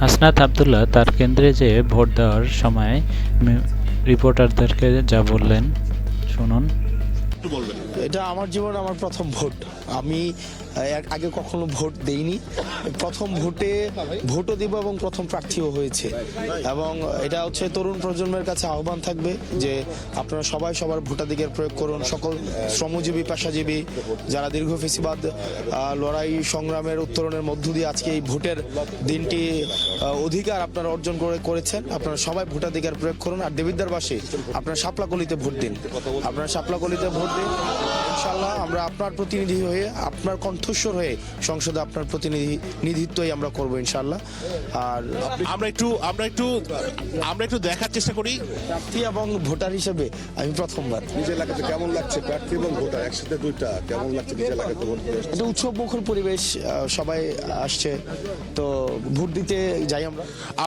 হাসনাত আবদুল্লাহ তার কেন্দ্রে যেয়ে ভোট দেওয়ার সময় রিপোর্টারদেরকে যা বললেন, শুনুন। এটা আমার জীবনে আমার প্রথম ভোট। আমি আগে কখনো ভোট দেইনি, প্রথম ভোটও দিব এবং প্রথম প্রার্থীও হয়েছে। এবং এটা হচ্ছে তরুণ প্রজন্মের কাছে আহ্বান থাকবে যে আপনারা সবাই সবার ভোটাধিকার প্রয়োগ করুন। সকল শ্রমজীবী, পেশাজীবী যারা দীর্ঘ ফেসিবাদ লড়াই সংগ্রামের উত্তরণের মধ্য দিয়ে আজকে এই ভোটের দিনটি অধিকার আপনারা অর্জন করেছেন, আপনারা সবাই ভোটাধিকার প্রয়োগ করুন। আর দেবিদ্বারবাসী আপনারা শাপলাকলিতে ভোট দিন, আপনারা শাপলাকলিতে ভোট দিন। ইনশাল্লাহ আমরা আপনার প্রতিনিধি হয়ে, আপনার কণ্ঠস্বর হয়ে সংসদে আপনার প্রতিনিধিত্বই আমরা করবো ইনশাল্লাহ। আর আমরা একটু দেখার চেষ্টা করি। প্রার্থী এবং ভোটার হিসেবে আমি প্রথমবার। নিজের এলাকাতে কেমন লাগছে প্রার্থী এবং ভোটার একসাথে দুইটা, কেমন লাগছে নিজের এলাকাতে ভোট দিতে? একটা উৎসব মুখর পরিবেশ, সবাই আসছে তো ভোট দিতে যাই আমরা।